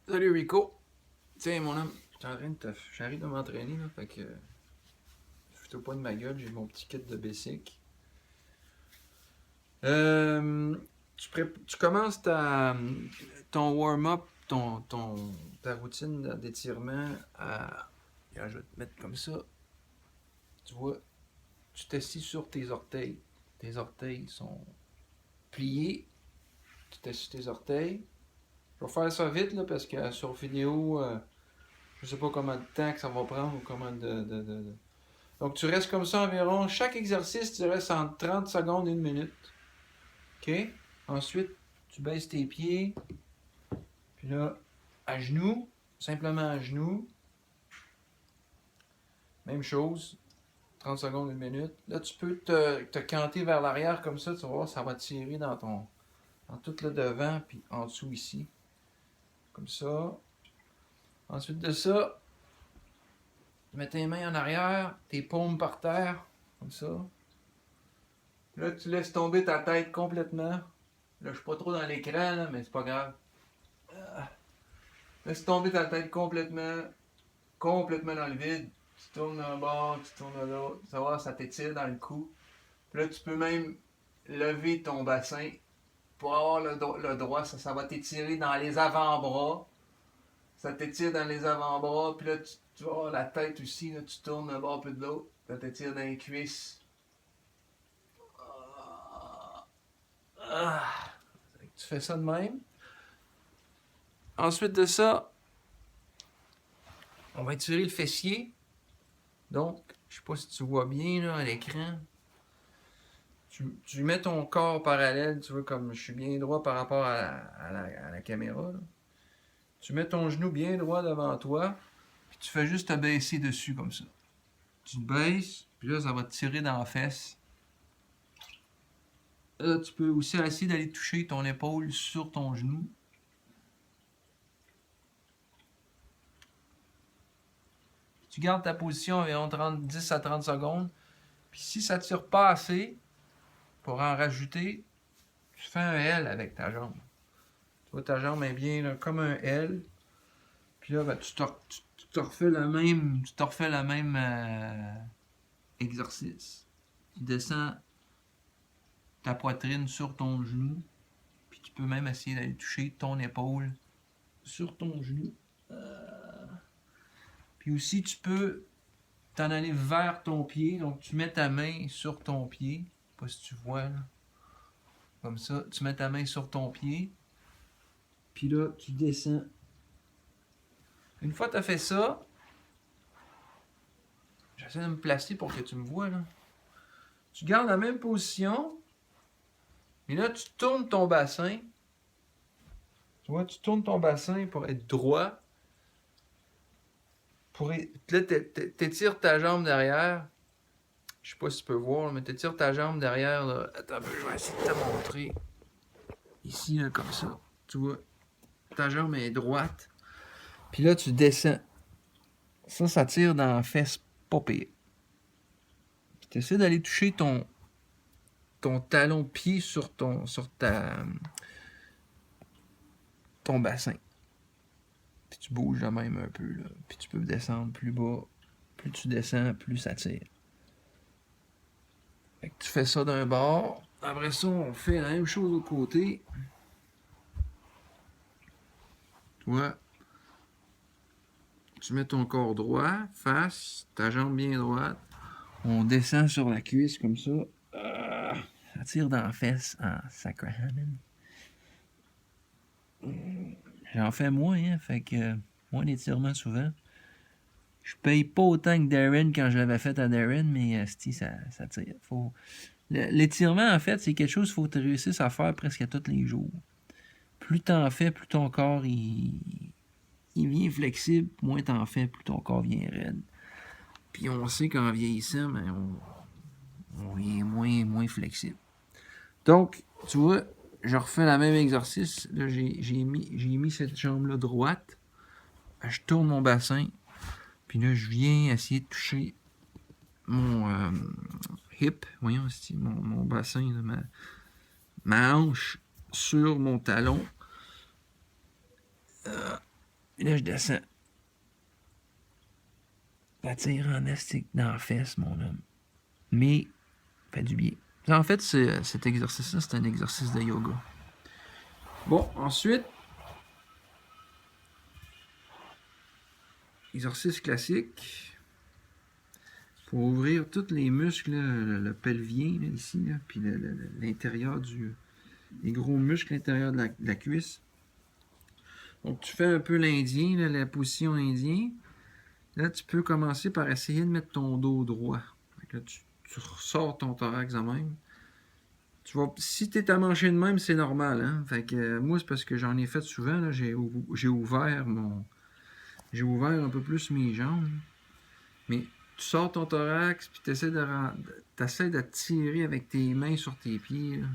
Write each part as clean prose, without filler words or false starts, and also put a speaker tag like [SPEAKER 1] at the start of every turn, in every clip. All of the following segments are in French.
[SPEAKER 1] Salut Rico. Tiens mon homme, j'arrive de m'entraîner là, fait que je pas de ma gueule, j'ai mon petit kit de basic. Euh, tu commences ton warm-up, ta routine d'étirement à. Regarde, je vais te mettre comme ça. Tu vois, tu t'assis sur tes orteils. Tes orteils sont pliés. Tu t'assis sur tes orteils. Je vais faire ça vite là, parce que sur vidéo, je sais pas combien de temps que ça va prendre ou comment Donc, tu restes comme ça environ. Chaque exercice, tu restes entre 30 secondes et 1 minute. OK? Ensuite, tu baisses tes pieds. Puis là, à genoux. Simplement à genoux. Même chose. 30 secondes, 1 minute. Là, tu peux te canter vers l'arrière comme ça. Tu vas voir, ça va tirer dans tout le devant. Puis en dessous ici. Comme ça. Ensuite de ça, tu mets tes mains en arrière. Tes paumes par terre. Comme ça. Là, tu laisses tomber ta tête complètement. Là, je suis pas trop dans l'écran, là, mais c'est pas grave. Laisse tomber ta tête complètement dans le vide. Tu tournes d'un bord, tu tournes de l'autre. Ça va, ça t'étire dans le cou. Puis là, tu peux même lever ton bassin pour avoir le droit. Ça va t'étirer dans les avant-bras. Ça t'étire dans les avant-bras. Puis là, tu vas avoir la tête aussi. Là, tu tournes d'un bord puis de l'autre. Ça t'étire dans les cuisses. Ah. Tu fais ça de même. Ensuite de ça, on va étirer le fessier. Donc, je sais pas si tu vois bien là, à l'écran. Tu mets ton corps parallèle, tu vois, comme je suis bien droit par rapport à la caméra. Là. Tu mets ton genou bien droit devant toi, puis tu fais juste te baisser dessus comme ça. Tu te baisses, puis là, ça va te tirer dans la fesse. Là, tu peux aussi essayer d'aller toucher ton épaule sur ton genou. Tu gardes ta position environ 10 à 30 secondes. Puis si ça ne tire pas assez, pour en rajouter, tu fais un L avec ta jambe. Tu vois, ta jambe est bien là, comme un L. Puis là, ben, tu te refais le même exercice. Tu descends ta poitrine sur ton genou. Puis tu peux même essayer d'aller toucher ton épaule sur ton genou. Puis aussi, tu peux t'en aller vers ton pied. Donc, tu mets ta main sur ton pied. Je sais pas si tu vois, là. Comme ça. Tu mets ta main sur ton pied. Puis là, tu descends. Une fois que tu as fait ça, j'essaie de me placer pour que tu me vois, là. Tu gardes la même position. Et là, tu tournes ton bassin. Tu vois, tu tournes ton bassin pour être droit. Là, t'étires ta jambe derrière. Je sais pas si tu peux voir, mais t'étires ta jambe derrière. Là. Attends, je vais essayer de te montrer. Ici, là, comme ça. Tu vois, ta jambe est droite. Puis là, tu descends. Ça tire dans la fesse pas pire. Puis tu essaies d'aller toucher ton talon pied sur ton bassin. Puis tu bouges de même un peu. Là. Puis tu peux descendre plus bas. Plus tu descends, plus ça tire. Fait que tu fais ça d'un bord. Après ça, on fait la même chose au côté. Tu vois, tu mets ton corps droit, face, ta jambe bien droite. On descend sur la cuisse comme ça. Ça tire dans la fesse en sacrament. J'en fais moins, hein, fait que moins d'étirements souvent. Je paye pas autant que Darren quand je l'avais fait à Darren, mais ça tire. L'étirement, en fait, c'est quelque chose qu'il faut que tu réussisses à faire presque à tous les jours. Plus t'en fais, plus ton corps il vient flexible, moins t'en fais, plus ton corps vient raide. Puis on sait qu'en vieillissant, ben, on vient moins flexible. Donc, tu vois, je refais le même exercice. Là, j'ai mis cette jambe-là droite. Je tourne mon bassin. Puis là, je viens essayer de toucher mon hip, voyons, mon bassin, là, ma hanche sur mon talon. Puis là, je descends. Ça tire en estique dans la fesse, mon homme. Mais, ça fait du bien. En fait, cet exercice-là, c'est un exercice de yoga. Bon, ensuite, exercice classique. Pour ouvrir tous les muscles, là, le pelvien, là, ici, là, puis l'intérieur les gros muscles à l'intérieur de la cuisse. Donc, tu fais un peu l'indien, là, la position indien. Là, tu peux commencer par essayer de mettre ton dos droit. Là, tu ressors ton thorax de même. Si tu es amanché de même, c'est normal. Hein? Fait que, moi, c'est parce que j'en ai fait souvent. Là, j'ai ouvert un peu plus mes jambes. Mais tu sors ton thorax, puis tu essaies de tirer avec tes mains sur tes pieds. Là,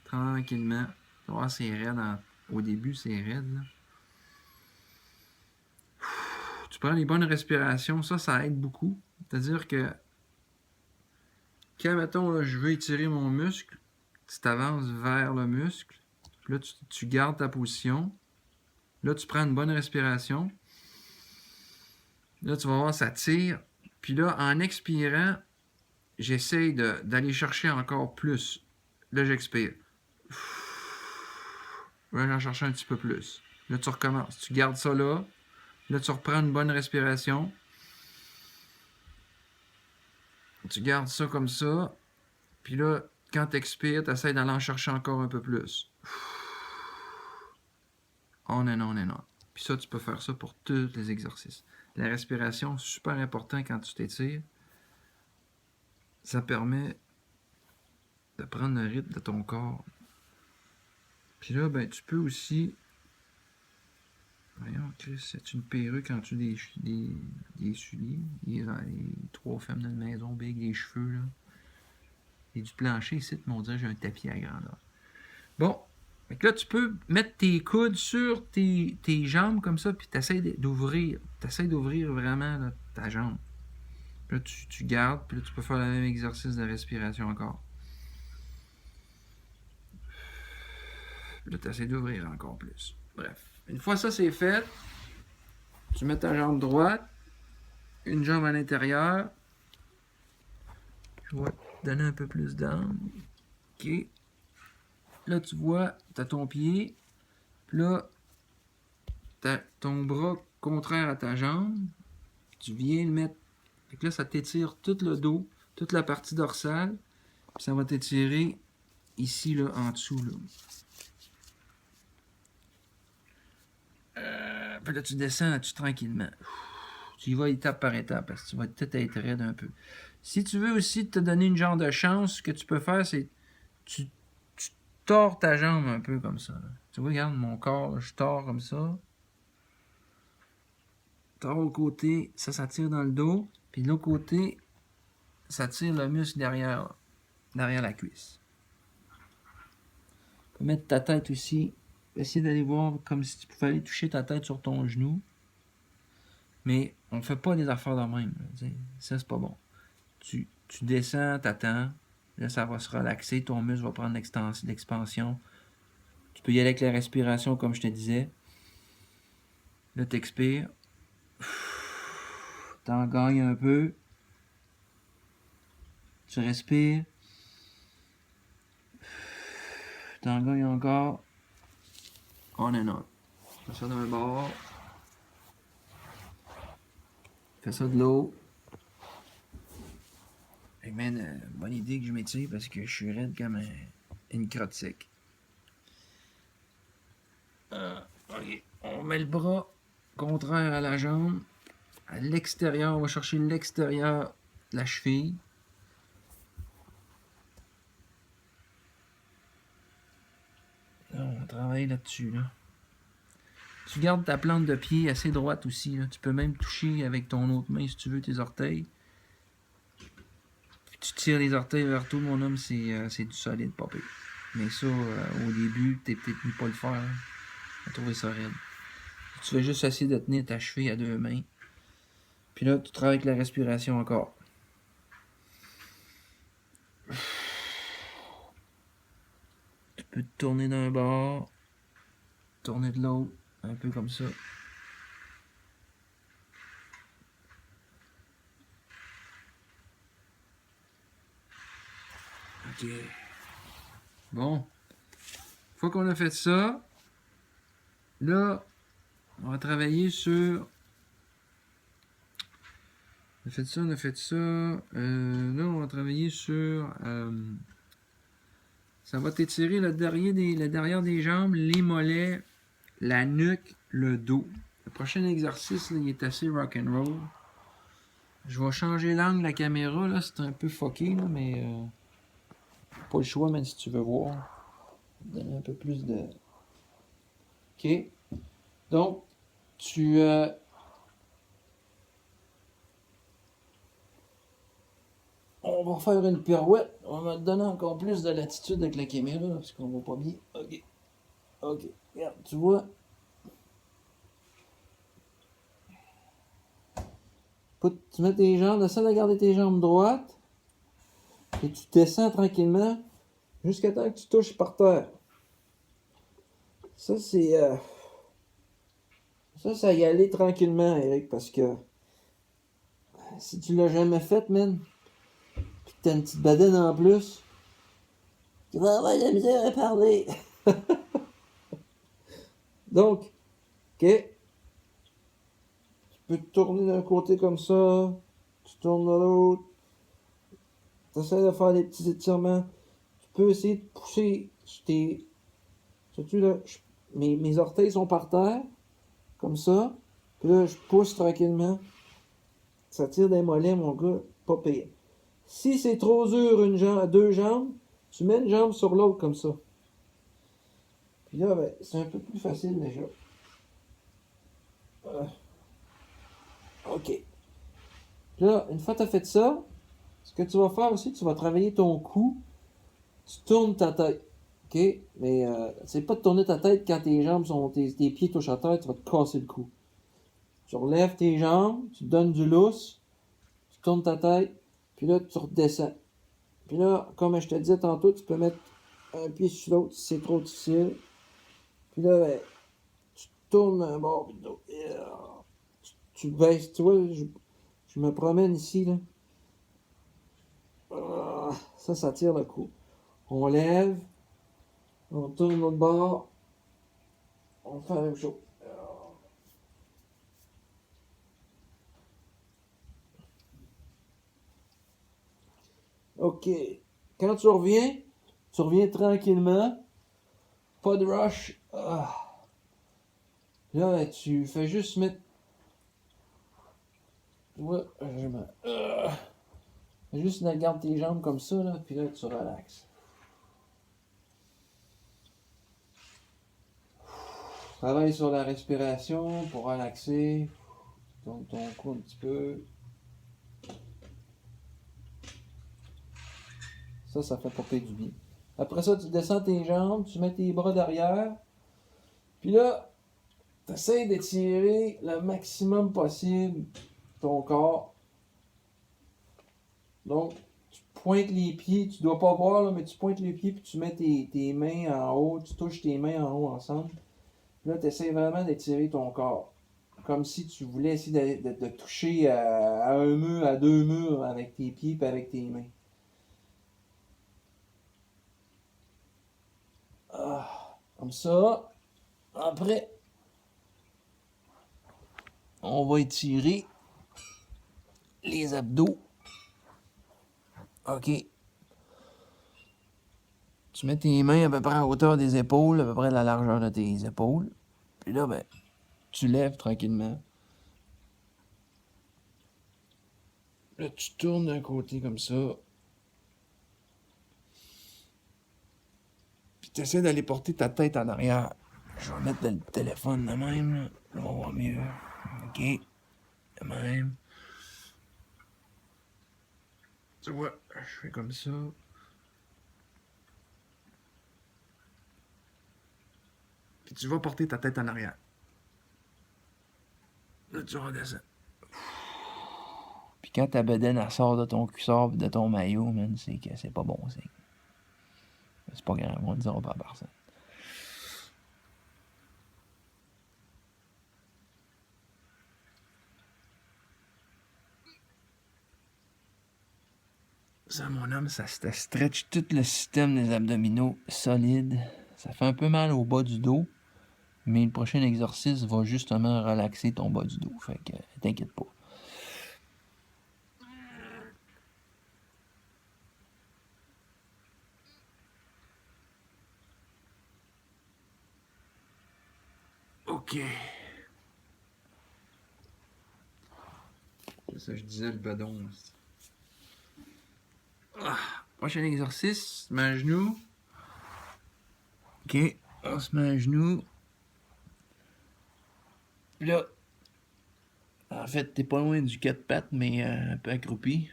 [SPEAKER 1] tranquillement. Tu vas voir, c'est raide. Au début, c'est raide. Là. Tu prends les bonnes respirations. Ça aide beaucoup. C'est-à-dire que quand, mettons, là, je veux étirer mon muscle, tu t'avances vers le muscle. Puis là, tu gardes ta position. Là, tu prends une bonne respiration. Là, tu vas voir, ça tire. Puis là, en expirant, j'essaye d'aller chercher encore plus. Là, j'expire. Là, j'en cherche un petit peu plus. Là, tu recommences. Tu gardes ça là. Là, tu reprends une bonne respiration. Tu gardes ça comme ça. Puis là, quand tu expires, tu essaies d'aller en chercher encore un peu plus. On and on and on. Puis ça, tu peux faire ça pour tous les exercices. La respiration, c'est super important quand tu t'étires. Ça permet de prendre le rythme de ton corps. Puis là, ben, tu peux aussi... Voyons, Chris, c'est une perruque en dessous des souliers. Les 3 femmes dans la maison, big, les cheveux, là. Et du plancher ici, on dirait que j'ai un tapis à grandeur. Bon, fait que là, tu peux mettre tes coudes sur tes jambes comme ça, puis tu essaies d'ouvrir. Tu essaies d'ouvrir vraiment là, ta jambe. Puis là, tu gardes, puis là, tu peux faire le même exercice de respiration encore. Puis là, tu essaies d'ouvrir encore plus. Bref. Une fois ça, c'est fait, tu mets ta jambe droite, une jambe à l'intérieur. Je vais te donner un peu plus d'angle. OK. Là, tu vois, tu as ton pied. Puis là, tu as ton bras contraire à ta jambe. Tu viens le mettre. Fait que là, ça t'étire tout le dos, toute la partie dorsale. Puis ça va t'étirer ici, là, en dessous. Là. Puis là, tu descends là-dessus tranquillement. Tu y vas étape par étape parce que tu vas peut-être être raide un peu. Si tu veux aussi te donner une genre de chance, ce que tu peux faire, c'est tu tords ta jambe un peu comme ça. Là. Tu vois, regarde mon corps, là, je tords comme ça. Tords au côté, ça tire dans le dos. Puis de l'autre côté, ça tire le muscle derrière la cuisse. Tu peux mettre ta tête aussi. Essayer d'aller voir comme si tu pouvais aller toucher ta tête sur ton genou. Mais on ne fait pas des affaires de même. Ça, c'est pas bon. Tu descends, t'attends. Là, ça va se relaxer. Ton muscle va prendre l'expansion. Tu peux y aller avec la respiration, comme je te disais. Là, t'expires. T'en gagnes un peu. Tu respires. T'en gagnes encore. On and on. Fais ça d'un bord. Fais ça de l'eau. Hey man, bonne idée que je m'étire parce que je suis raide comme une crotte sec. Ok. On met le bras contraire à la jambe. À l'extérieur, on va chercher l'extérieur de la cheville. Là, on travaille là-dessus. Là. Tu gardes ta plante de pied assez droite aussi. Là. Tu peux même toucher avec ton autre main si tu veux tes orteils. Puis tu tires les orteils vers tout, mon homme, c'est du solide, pas pire. Mais ça, au début, t'es peut-être mis pas le faire. Tu vas trouver ça raide. Tu vas juste essayer de tenir ta cheville à 2 mains. Puis là, tu travailles avec la respiration encore. Tu peux te tourner d'un bord, tourner de l'autre, un peu comme ça. OK. Bon. Une fois qu'on a fait ça, là, on va travailler sur... On a fait ça, on a fait ça. Là, on va travailler sur... ça va t'étirer le derrière des jambes, les mollets, la nuque, le dos. Le prochain exercice, là, il est assez rock'n'roll. Je vais changer l'angle de la caméra, là, c'est un peu fucké, là, mais pas le choix, même si tu veux voir. Donner un peu plus de... OK. Donc, tu... on va faire une pirouette. On va te donner encore plus de latitude avec la caméra, là, parce qu'on va pas bien. OK. OK. Regarde, tu vois. Tu mets tes jambes, essaie de garder tes jambes droites. Et tu descends tranquillement jusqu'à temps que tu touches par terre. Ça, c'est... ça y aller tranquillement, Eric, parce que si tu l'as jamais fait, man, pis que t'as une petite bedaine en plus, tu vas avoir de la misère à parler. Donc, OK, tu peux te tourner d'un côté comme ça, tu tournes de l'autre, tu essaies de faire des petits étirements, tu peux essayer de pousser tes... Sais-tu, là, mes orteils sont par terre, comme ça, puis là, je pousse tranquillement, ça tire des mollets, mon gars, pas pire. Si c'est trop dur deux jambes, tu mets une jambe sur l'autre comme ça. Puis là, ben, c'est un peu plus facile déjà. OK. Puis là, une fois que tu as fait ça, ce que tu vas faire aussi, tu vas travailler ton cou. Tu tournes ta tête. OK? Mais c'est pas de tourner ta tête quand tes jambes sont. Tes pieds touchent à terre, tu vas te casser le cou. Tu relèves tes jambes, tu donnes du lousse, tu tournes ta tête, puis là, tu redescends. Puis là, comme je te disais tantôt, tu peux mettre un pied sur l'autre si c'est trop difficile. Puis là, ben, tu tournes un bord puis l'autre. Tu baisses, tu vois, je me promène ici, là. Ça tire le coup. On lève, on tourne l'autre bord, on fait la même chose. OK. Quand tu reviens tranquillement, pas de rush. Là, tu fais juste mettre... Ouais, juste garde tes jambes comme ça, là, puis là, tu relaxes. Travaille sur la respiration pour relaxer. Tourne ton cou un petit peu. Ça fait popper du bien. Après ça, tu descends tes jambes, tu mets tes bras derrière. Puis là, tu essaies d'étirer le maximum possible ton corps. Donc, tu pointes les pieds, tu dois pas voir, là, mais tu pointes les pieds puis tu mets tes mains en haut, tu touches tes mains en haut ensemble. Puis là, tu essaies vraiment d'étirer ton corps. Comme si tu voulais essayer de toucher à un mur, à deux murs avec tes pieds et avec tes mains. Comme ça. Après, on va étirer les abdos. OK. Tu mets tes mains à peu près à hauteur des épaules, à peu près la largeur de tes épaules. Puis là, ben, tu lèves tranquillement. Là, tu tournes d'un côté comme ça. Puis tu essaies d'aller porter ta tête en arrière. Je vais mettre le téléphone de même, là. Là, on va voir mieux. OK. De même. Tu vois, je fais comme ça. Puis tu vas porter ta tête en arrière. Là, tu redescends. Puis quand ta bedaine elle sort de ton cuissard et de ton maillot, man, c'est que c'est pas bon, c'est pas grave, on ne dira pas à personne. Ça, mon homme, ça te stretch tout le système des abdominaux solide. Ça fait un peu mal au bas du dos, mais le prochain exercice va justement relaxer ton bas du dos. Fait que t'inquiète pas. OK. C'est ça que je disais, le bedon. Prochain exercice, se met à genoux. OK, on se met à genoux. Puis là, en fait, t'es pas loin du 4 pattes, mais un peu accroupi.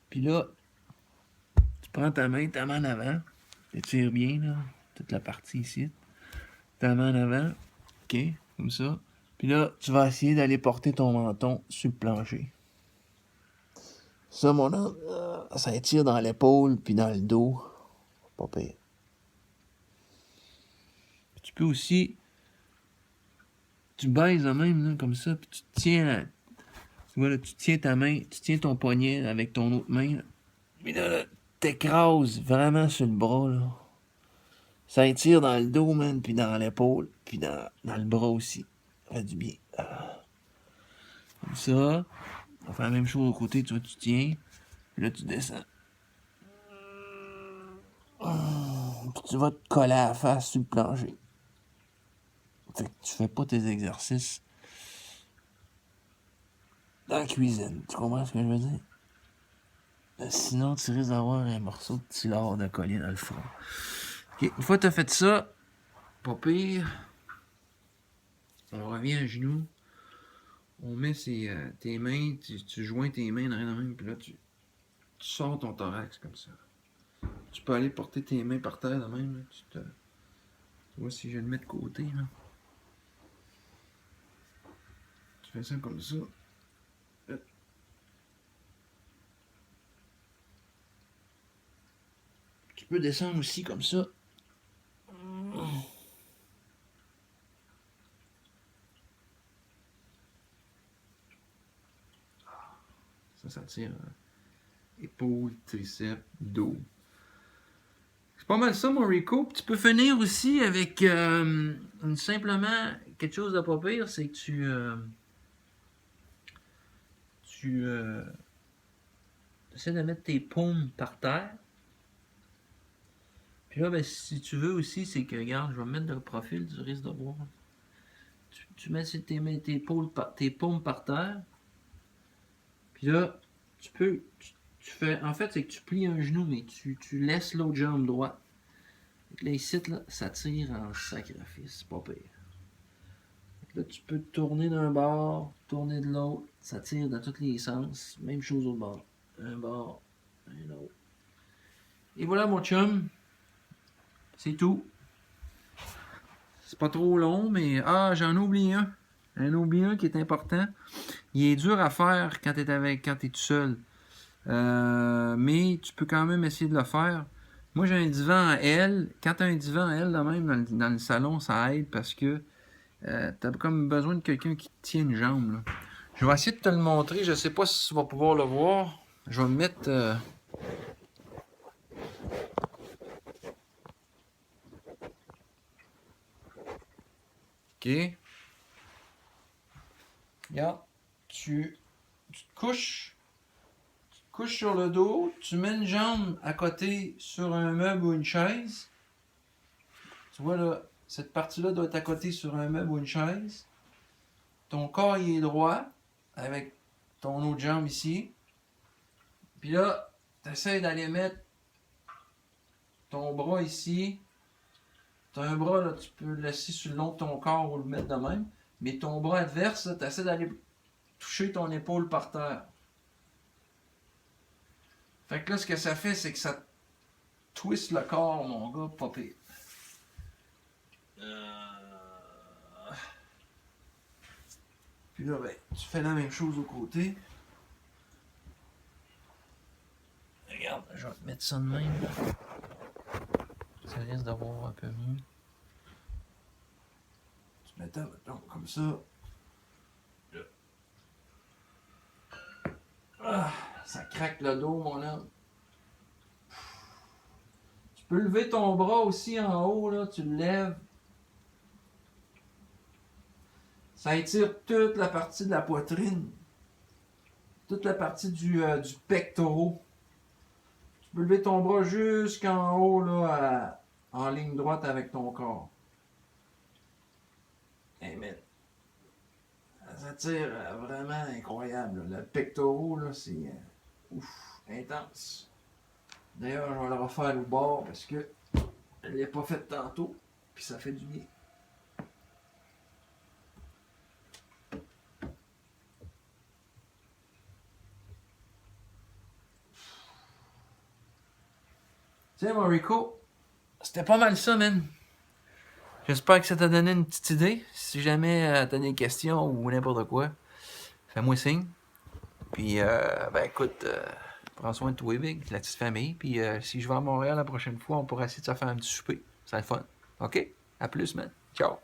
[SPEAKER 1] Puis là, tu prends ta main en avant. T'étires bien, là, toute la partie ici. Ta main en avant. OK, comme ça. Puis là, tu vas essayer d'aller porter ton menton sur le plancher. Ça, mon homme, ça étire dans l'épaule puis dans le dos. Pas pire. Puis tu peux aussi... Tu baises de même, là, comme ça, puis tu tiens... Tu vois, là, tu tiens ta main, tu tiens ton poignet avec ton autre main. Là. Puis là, t'écrases vraiment sur le bras, là. Ça étire dans le dos, man, puis dans l'épaule, puis dans le bras aussi. Ça fait du bien. Comme ça. On fait la même chose au côté, tu vois, tu tiens. Puis là, tu descends. Puis tu vas te coller à la face sur le plancher. Fait que tu fais pas tes exercices dans la cuisine. Tu comprends ce que je veux dire? Sinon, tu risques d'avoir un morceau de tylard de collier dans le front. OK, une fois que tu as fait ça, pas pire, on revient à genoux. On met tes mains, tu joins tes mains dans la main, puis là, tu sors ton thorax comme ça. Tu peux aller porter tes mains par terre de même. Là, tu vois si je le mets de côté. Là. Tu fais ça comme ça. Tu peux descendre aussi comme ça. Ça tire épaules, triceps, dos. C'est pas mal ça, mon recoupe. Tu peux finir aussi avec simplement quelque chose de pas pire, c'est que tu essaies de mettre tes paumes par terre. Puis là, ben, si tu veux aussi, c'est que, regarde, je vais me mettre de profil, tu risques de voir. Tu mets tes paumes par terre. Puis là, tu fais, en fait, c'est que tu plies un genou, mais tu laisses l'autre jambe droite. Là, ici, là, ça tire en sacrifice, c'est pas pire. Là, tu peux tourner d'un bord, tourner de l'autre, ça tire dans tous les sens. Même chose au bord. Un bord, un autre. Et voilà, mon chum. C'est tout. C'est pas trop long, mais... Ah, j'en oublie un. J'en oublie un qui est important. Il est dur à faire quand t'es tout seul. Mais tu peux quand même essayer de le faire. Moi, j'ai un divan à L. Quand tu as un divan à L, de même, dans le salon, ça aide parce que tu as comme besoin de quelqu'un qui te tient une jambe. Là. Je vais essayer de te le montrer. Je sais pas si tu vas pouvoir le voir. Je vais me mettre... OK. Regarde. Tu te couches sur le dos, tu mets une jambe à côté sur un meuble ou une chaise. Tu vois là, cette partie-là doit être à côté sur un meuble ou une chaise. Ton corps il est droit avec ton autre jambe ici. Puis là, tu essaies d'aller mettre ton bras ici. Tu as un bras, là, tu peux le laisser sur le long de ton corps ou le mettre de même. Mais ton bras adverse, tu essaies d'aller toucher ton épaule par terre. Fait que là, ce que ça fait, c'est que ça twist le corps, mon gars, pas pire. Puis là, ben, tu fais la même chose au côté. Regarde, je vais te mettre ça de même. Ça risque d'avoir un peu mieux. Tu mets ça, mettons, comme ça. Là. Ah. Ça craque le dos, mon homme. Tu peux lever ton bras aussi en haut, là, tu le lèves. Ça étire toute la partie de la poitrine. Toute la partie du pectoral. Tu peux lever ton bras jusqu'en haut, là, en ligne droite avec ton corps. Amen. Ça tire vraiment incroyable. Là. Le pectoral, là, c'est intense. D'ailleurs, je vais le refaire au bord parce que je ne l'ai pas fait tantôt. Puis ça fait du bien. Tiens, mon Rico, c'était pas mal ça, man. J'espère que ça t'a donné une petite idée. Si jamais t'as des questions ou n'importe quoi, fais-moi signe. Puis, ben écoute, prends soin de toi, Big, de la petite famille. Puis, si je vais à Montréal la prochaine fois, on pourra essayer de se faire un petit souper. Ça va être fun. OK? À plus, man. Ciao.